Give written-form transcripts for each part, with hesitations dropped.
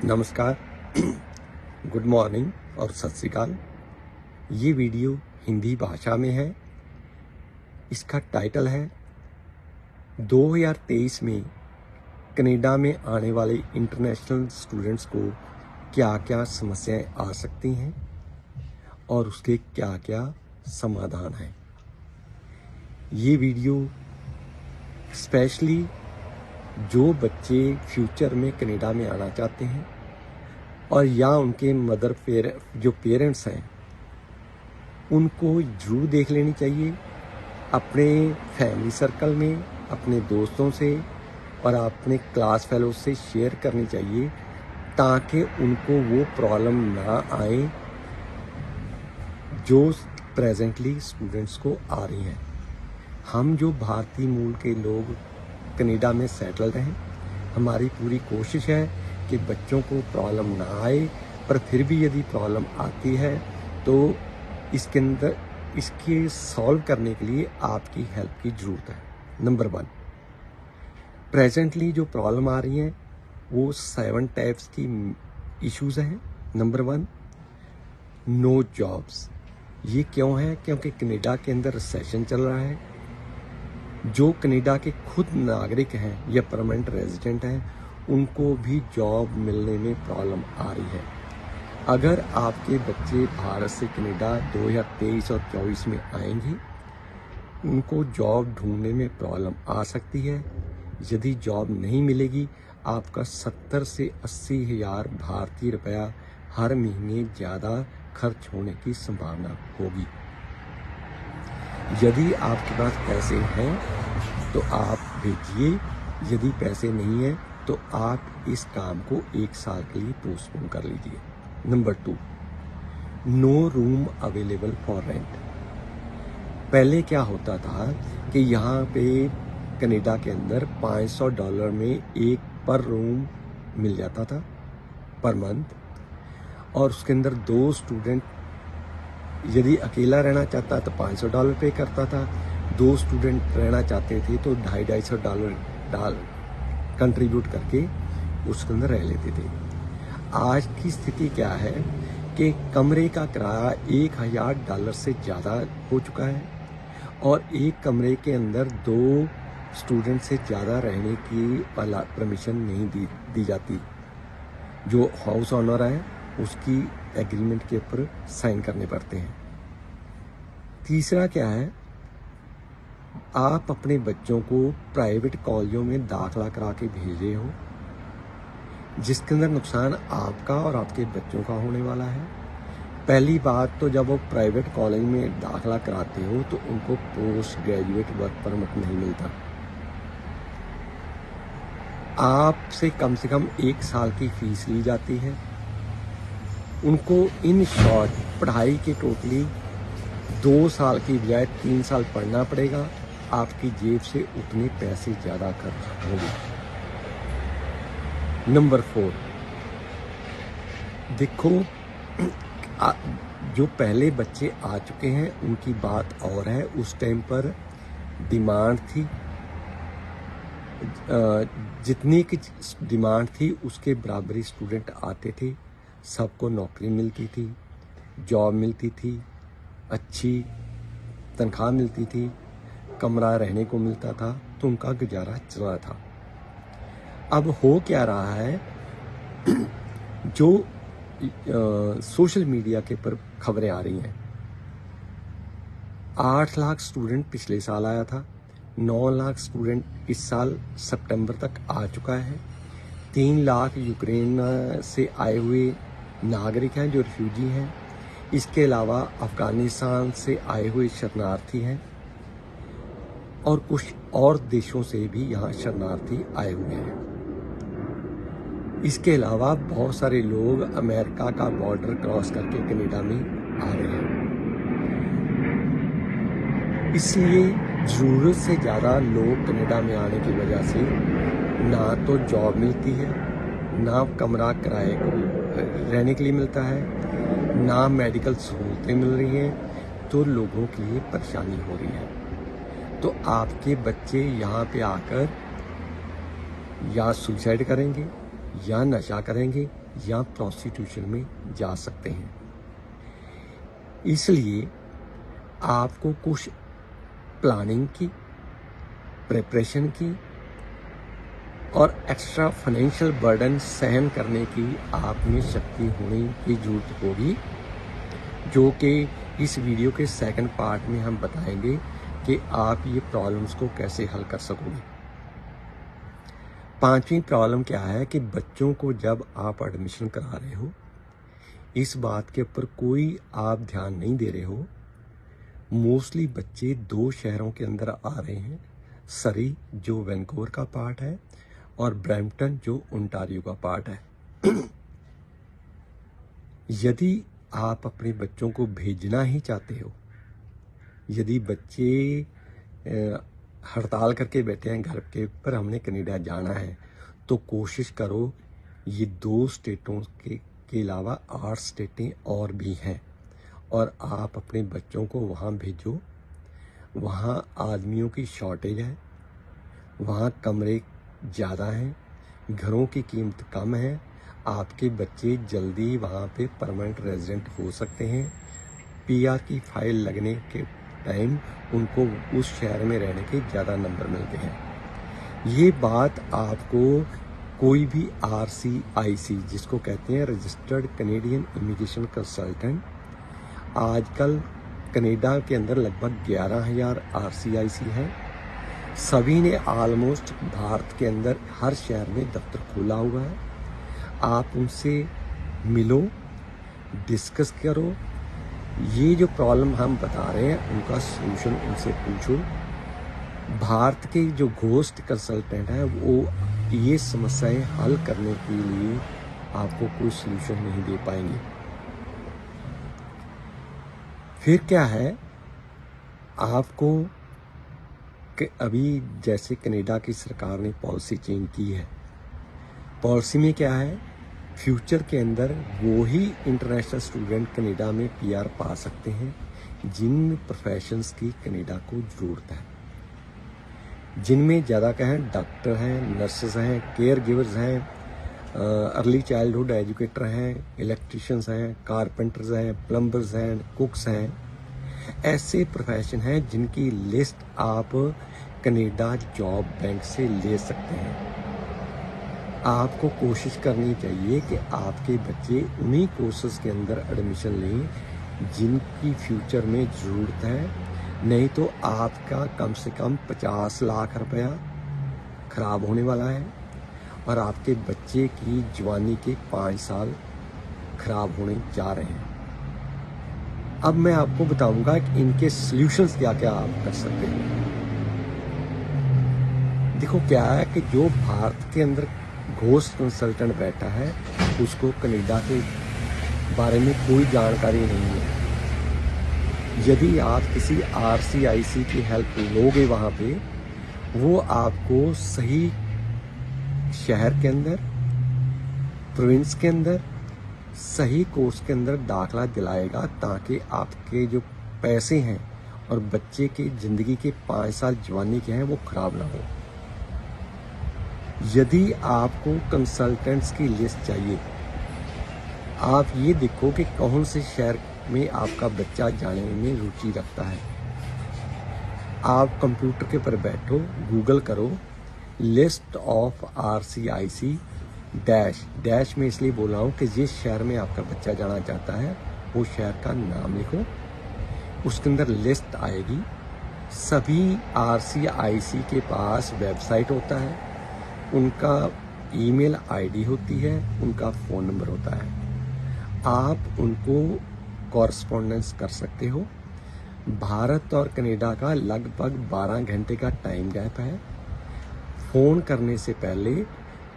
नमस्कार, good morning और सत श्री अकाल। ये वीडियो हिंदी भाषा में है। इसका टाइटल है 2023 में कनाडा में आने वाले इंटरनेशनल स्टूडेंट्स को क्या क्या समस्याएं आ सकती हैं और उसके क्या क्या समाधान हैं। ये वीडियो स्पेशली जो बच्चे फ्यूचर में कनाडा में आना चाहते हैं और या उनके जो पेरेंट्स हैं उनको जरूर देख लेनी चाहिए। अपने फैमिली सर्कल में, अपने दोस्तों से और अपने क्लास फेलो से शेयर करनी चाहिए ताकि उनको वो प्रॉब्लम ना आए जो प्रेजेंटली स्टूडेंट्स को आ रही हैं। हम जो भारतीय मूल के लोग कनाडा में सेटल रहें, हमारी पूरी कोशिश है कि बच्चों को प्रॉब्लम ना आए, पर फिर भी यदि प्रॉब्लम आती है तो इसके सॉल्व करने के लिए आपकी हेल्प की ज़रूरत है। नंबर 1, प्रेजेंटली जो प्रॉब्लम आ रही है वो 7 टाइप्स की इश्यूज़ हैं। Number 1, no jobs. ये क्यों है? क्योंकि कनाडा के अंदर रिसेशन चल रहा है। जो कनाडा के खुद नागरिक हैं या परमानेंट रेजिडेंट हैं उनको भी जॉब मिलने में प्रॉब्लम आ रही है। अगर आपके बच्चे भारत से कनाडा 2023 और 24 में आएंगे, उनको जॉब ढूंढने में प्रॉब्लम आ सकती है। यदि जॉब नहीं मिलेगी, आपका 70 से 80 हज़ार भारतीय रुपया हर महीने ज़्यादा खर्च होने की संभावना होगी। यदि आपके पास पैसे हैं तो आप भेजिए, यदि पैसे नहीं हैं तो आप इस काम को 1 साल के लिए पोस्टपोन कर लीजिए। Number 2, no room available for rent. पहले क्या होता था कि यहाँ पे कनाडा के अंदर $500 में एक पर रूम मिल जाता था पर मंथ, और उसके अंदर 2 स्टूडेंट यदि अकेला रहना चाहता तो $500 पे करता था। 2 स्टूडेंट रहना चाहते थे तो $250 कंट्रीब्यूट करके उसके अंदर रह लेते थे। आज की स्थिति क्या है कि कमरे का किराया $1000 से ज़्यादा हो चुका है और एक कमरे के अंदर 2 स्टूडेंट से ज़्यादा रहने की परमिशन नहीं दी जाती। जो हाउस ओनर है उसकी एग्रीमेंट के ऊपर साइन करने पड़ते हैं। तीसरा क्या है, आप अपने बच्चों को प्राइवेट कॉलेजों में दाखला करा के भेज रहे हो, जिसके अंदर नुकसान आपका और आपके बच्चों का होने वाला है। पहली बात तो जब वो प्राइवेट कॉलेज में दाखला कराते हो तो उनको पोस्ट ग्रेजुएट वर्क परमिट नहीं मिलता। आपसे कम 1 साल की फीस ली जाती है। उनको इन शॉर्ट पढ़ाई के टोटली 2 साल की बजाय 3 साल पढ़ना पड़ेगा। आपकी जेब से उतने पैसे ज़्यादा खर्च होंगे। नंबर 4, देखो जो पहले बच्चे आ चुके हैं उनकी बात और है। उस टाइम पर डिमांड थी, जितनी की डिमांड थी उसके बराबरी स्टूडेंट आते थे, सबको नौकरी मिलती थी, जॉब मिलती थी, अच्छी तनख्वाह मिलती थी, कमरा रहने को मिलता था, तो उनका गुजारा चल रहा था। अब हो क्या रहा है, जो सोशल मीडिया के ऊपर खबरें आ रही हैं, 8 लाख स्टूडेंट पिछले साल आया था, 9 लाख स्टूडेंट इस साल सितंबर तक आ चुका है, 3 लाख यूक्रेन से आए हुए नागरिक हैं जो रिफ्यूजी हैं, इसके अलावा अफ़गानिस्तान से आए हुए शरणार्थी हैं और कुछ और देशों से भी यहाँ शरणार्थी आए हुए हैं। इसके अलावा बहुत सारे लोग अमेरिका का बॉर्डर क्रॉस करके कनाडा में आ रहे हैं। इसलिए ज़रूरत से ज़्यादा लोग कनाडा में आने की वजह से ना तो जॉब मिलती है, ना कमरा किराए को रहने के लिए मिलता है, ना मेडिकल सहूलतें मिल रही हैं, तो लोगों के लिए परेशानी हो रही है। तो आपके बच्चे यहाँ पे आकर या सुसाइड करेंगे या नशा करेंगे या प्रोस्टिट्यूशन में जा सकते हैं। इसलिए आपको कुछ प्लानिंग की, प्रिपरेशन की और एक्स्ट्रा फाइनेंशियल बर्डन सहन करने की आप में शक्ति होने की जरूरत होगी, जो कि इस वीडियो के सेकंड पार्ट में हम बताएंगे कि आप ये प्रॉब्लम्स को कैसे हल कर सकोगे। पांचवी प्रॉब्लम क्या है कि बच्चों को जब आप एडमिशन करा रहे हो, इस बात के ऊपर कोई आप ध्यान नहीं दे रहे हो। मोस्टली बच्चे 2 शहरों के अंदर आ रहे हैं, सरी जो वैंकूवर का पार्ट है और ब्रैम्पटन जो ओंटारियो का पार्ट है। यदि आप अपने बच्चों को भेजना ही चाहते हो, यदि बच्चे हड़ताल करके बैठे हैं घर के पर हमने कनाडा जाना है, तो कोशिश करो ये 2 स्टेटों के अलावा 8 स्टेटें और भी हैं और आप अपने बच्चों को वहाँ भेजो। वहाँ आदमियों की शॉर्टेज है, वहाँ कमरे ज़्यादा हैं, घरों की कीमत कम है, आपके बच्चे जल्दी वहाँ पे परमानेंट रेजिडेंट हो सकते हैं। पीआर की फाइल लगने के टाइम उनको उस शहर में रहने के ज़्यादा नंबर मिलते हैं। ये बात आपको कोई भी RCIC जिसको कहते हैं रजिस्टर्ड कैनेडियन इमिग्रेशन कंसल्टेंट, आजकल कनाडा के अंदर लगभग 11,000 RCIC है। सभी ने ऑलमोस्ट भारत के अंदर हर शहर में दफ्तर खोला हुआ है। आप उनसे मिलो, डिस्कस करो, ये जो प्रॉब्लम हम बता रहे हैं उनका सलूशन उनसे पूछो। भारत के जो घोस्ट कंसल्टेंट हैं वो ये समस्याएं हल करने के लिए आपको कोई सलूशन नहीं दे पाएंगे। फिर क्या है, आपको कि अभी जैसे कनाडा की सरकार ने पॉलिसी चेंज की है, पॉलिसी में क्या है, फ्यूचर के अंदर वो ही इंटरनेशनल स्टूडेंट कनाडा में PR पा सकते हैं जिन प्रोफेशंस की कनाडा को ज़रूरत है, जिनमें ज़्यादा क्या है, डॉक्टर हैं, नर्सेस हैं, केयर गिवर्स हैं, अर्ली चाइल्डहुड एजुकेटर हैं, इलेक्ट्रिशियंस हैं, कारपेंटर्स हैं, प्लम्बर्स हैं, कुक्स हैं। ऐसे प्रोफेशन हैं जिनकी लिस्ट आप कनाडा जॉब बैंक से ले सकते हैं। आपको कोशिश करनी चाहिए कि आपके बच्चे उन्हीं कोर्सेज के अंदर एडमिशन लें जिनकी फ्यूचर में ज़रूरत है। नहीं तो आपका कम से कम 50 लाख रुपया ख़राब होने वाला है और आपके बच्चे की जवानी के 5 साल ख़राब होने जा रहे हैं। अब मैं आपको बताऊंगा कि इनके सॉल्यूशंस क्या क्या आप कर सकते हैं। देखो क्या है कि जो भारत के अंदर घोस्ट कंसल्टेंट बैठा है उसको कनाडा के बारे में कोई जानकारी नहीं है। यदि आप किसी RCIC की हेल्प लोगे वहाँ पे, वो आपको सही शहर के अंदर, प्रोविंस के अंदर, सही कोर्स के अंदर दाखला दिलाएगा ताकि आपके जो पैसे हैं और बच्चे की ज़िंदगी के 5 साल जवानी के हैं वो ख़राब ना हो। यदि आपको कंसल्टेंट्स की लिस्ट चाहिए, आप ये देखो कि कौन से शहर में आपका बच्चा जाने में रुचि रखता है। आप कंप्यूटर के पर बैठो, गूगल करो लिस्ट ऑफ RCIC डैश में इसलिए बोल रहा हूँ कि जिस शहर में आपका बच्चा जाना चाहता है वो शहर का नाम लिखो, उसके अंदर लिस्ट आएगी। सभी RCIC के पास वेबसाइट होता है, उनका ईमेल ID होती है, उनका फ़ोन नंबर होता है। आप उनको कॉरस्पॉन्डेंस कर सकते हो। भारत और कनाडा का लगभग 12 घंटे का टाइम गैप है। फ़ोन करने से पहले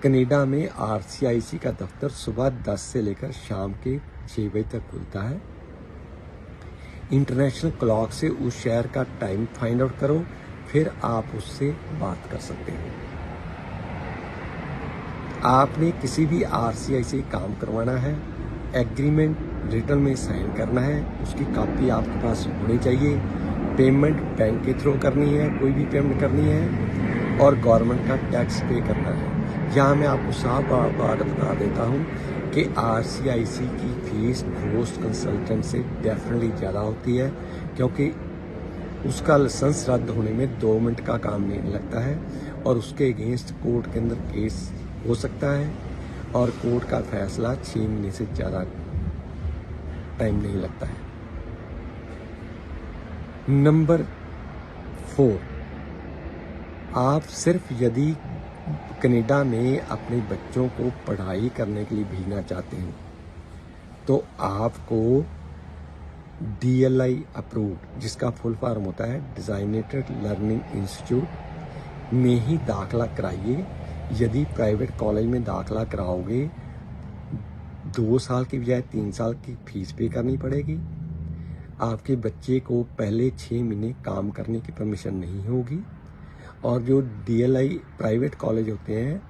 कनाडा में RCIC का दफ्तर सुबह 10 से लेकर शाम के 6 बजे तक खुलता है। इंटरनेशनल क्लॉक से उस शहर का टाइम फाइंड आउट करो, फिर आप उससे बात कर सकते हो। आपने किसी भी RCIC काम करवाना है, एग्रीमेंट रिटर्न में साइन करना है, उसकी कॉपी आपके पास होनी चाहिए। पेमेंट बैंक के थ्रू करनी है, कोई भी पेमेंट करनी है और गवर्नमेंट का टैक्स पे करना है। यहाँ मैं आपको साफ बात बता देता हूँ कि RCIC की फीस घोस्ट कंसल्टेंट से डेफिनेटली ज़्यादा होती है, क्योंकि उसका लाइसेंस रद्द होने में 2 मिनट का काम नहीं लगता है और उसके अगेंस्ट कोर्ट के अंदर केस हो सकता है और कोर्ट का फैसला 6 महीने से ज़्यादा टाइम नहीं लगता है। नंबर 4, आप सिर्फ यदि कनाडा में अपने बच्चों को पढ़ाई करने के लिए भेजना चाहते हैं तो आपको DLI अप्रूव्ड, जिसका फुल फॉर्म होता है डिज़ाइनेटेड लर्निंग इंस्टीट्यूट, में ही दाखला कराइए। यदि प्राइवेट कॉलेज में दाखला कराओगे 2 साल की बजाय 3 साल की फीस पे करनी पड़ेगी। आपके बच्चे को पहले 6 महीने काम करने की परमिशन नहीं होगी। और जो DLI प्राइवेट कॉलेज होते हैं,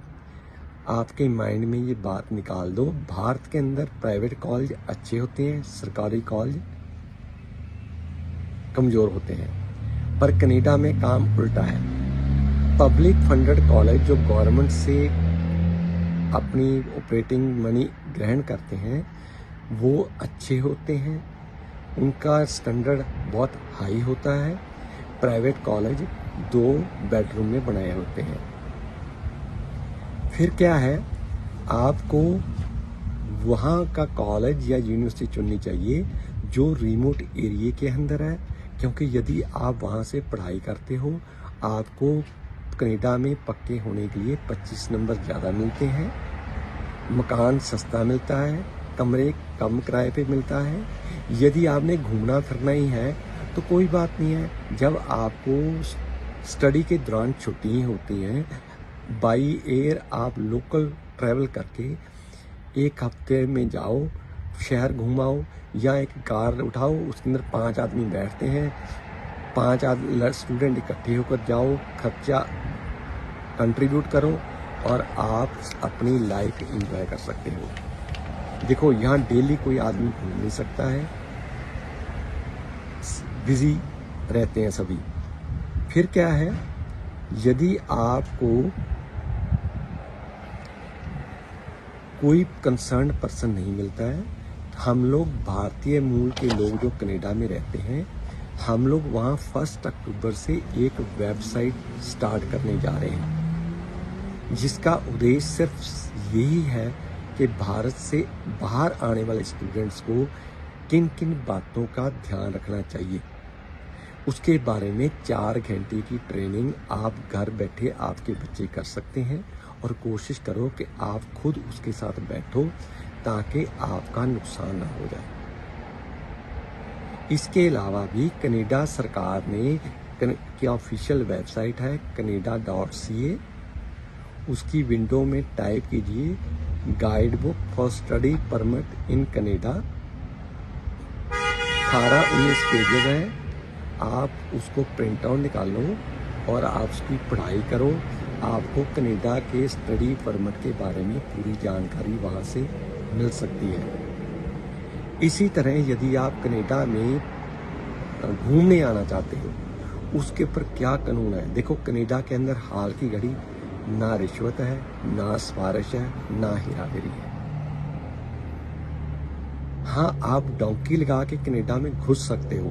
आपके माइंड में ये बात निकाल दो, भारत के अंदर प्राइवेट कॉलेज अच्छे होते हैं, सरकारी कॉलेज कमज़ोर होते हैं। पर कनाडा में काम उल्टा है। पब्लिक फंडेड कॉलेज जो गवर्नमेंट से अपनी ऑपरेटिंग मनी ग्रहण करते हैं वो अच्छे होते हैं, उनका स्टैंडर्ड बहुत हाई होता है। प्राइवेट कॉलेज 2 बेडरूम में बनाए होते हैं। फिर क्या है, आपको वहाँ का कॉलेज या यूनिवर्सिटी चुननी चाहिए जो रिमोट एरिया के अंदर है, क्योंकि यदि आप वहाँ से पढ़ाई करते हो आपको कनाडा में पक्के होने के लिए 25 नंबर ज़्यादा मिलते हैं, मकान सस्ता मिलता है, कमरे कम किराए पे मिलता है। यदि आपने घूमना फिरना ही है तो कोई बात नहीं है, जब आपको स्टडी के दौरान छुट्टी होती हैं, बाई एयर आप लोकल ट्रैवल करके 1 हफ्ते में जाओ, शहर घुमाओ, या एक कार उठाओ, उसके अंदर 5 आदमी बैठते हैं, 5 स्टूडेंट इकट्ठे होकर जाओ, खर्चा कंट्रीब्यूट करो और आप अपनी लाइफ एंजॉय कर सकते हो। देखो यहाँ डेली कोई आदमी घूम नहीं सकता है, बिजी रहते हैं सभी। फिर क्या है, यदि आपको कोई कंसर्न पर्सन नहीं मिलता है, हम लोग भारतीय मूल के लोग जो कनाडा में रहते हैं, हम लोग वहाँ 1 अक्टूबर से एक वेबसाइट स्टार्ट करने जा रहे हैं, जिसका उद्देश्य सिर्फ यही है कि भारत से बाहर आने वाले स्टूडेंट्स को किन किन बातों का ध्यान रखना चाहिए, उसके बारे में 4 घंटे की ट्रेनिंग आप घर बैठे आपके बच्चे कर सकते हैं। और कोशिश करो कि आप खुद उसके साथ बैठो ताकि आपका नुकसान ना हो जाए। इसके अलावा भी कनाडा सरकार ने की ऑफिशियल वेबसाइट है canada.ca, उसकी विंडो में टाइप कीजिए guide book for study permit in Canada. 18-19 pages हैं, आप उसको प्रिंट आउट निकाल लो और आप उसकी पढ़ाई करो। आपको कनाडा के स्टडी परमिट के बारे में पूरी जानकारी वहाँ से मिल सकती है। इसी तरह यदि आप कनाडा में घूमने आना चाहते हो, उसके ऊपर क्या कानून है। देखो कनाडा के अंदर हाल की घड़ी ना रिश्वत है, ना सिफारिश है, ना हेराफेरी है। हाँ, आप डोंकी लगा के कनाडा में घुस सकते हो,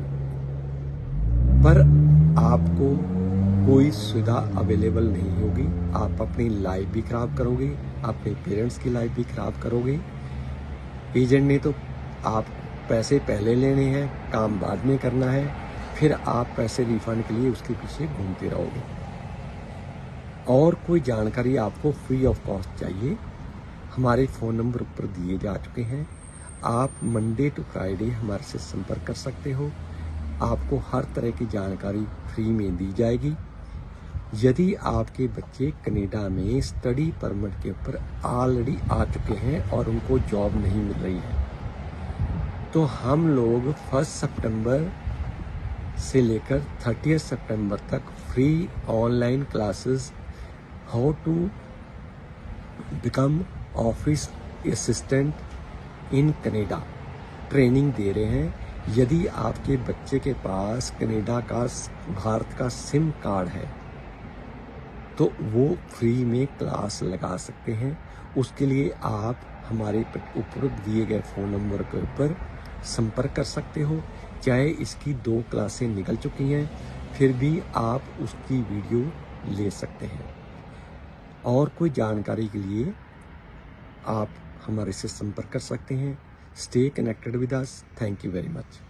पर आपको कोई सुविधा अवेलेबल नहीं होगी। आप अपनी लाइफ भी खराब करोगे, अपने पेरेंट्स की लाइफ भी खराब करोगे। एजेंट ने तो आप पैसे पहले लेने हैं, काम बाद में करना है, फिर आप पैसे रिफंड के लिए उसके पीछे घूमते रहोगे। और कोई जानकारी आपको फ्री ऑफ कॉस्ट चाहिए, हमारे फ़ोन नंबर ऊपर दिए जा चुके हैं। आप मंडे टू फ्राइडे हमारे से संपर्क कर सकते हो, आपको हर तरह की जानकारी फ्री में दी जाएगी। यदि आपके बच्चे कनाडा में स्टडी परमिट के ऊपर ऑलरेडी आ चुके हैं और उनको जॉब नहीं मिल रही है, तो हम लोग 1 सितंबर से लेकर 30 सितंबर तक free online classes how to become office assistant in Canada training दे रहे हैं। यदि आपके बच्चे के पास कनाडा का भारत का सिम कार्ड है तो वो फ्री में क्लास लगा सकते हैं। उसके लिए आप हमारे उपरोक्त दिए गए फ़ोन नंबर के ऊपर संपर्क कर सकते हो। चाहे इसकी 2 क्लासें निकल चुकी हैं, फिर भी आप उसकी वीडियो ले सकते हैं। और कोई जानकारी के लिए आप हमारे से संपर्क कर सकते हैं। Stay connected with us. Thank you very much.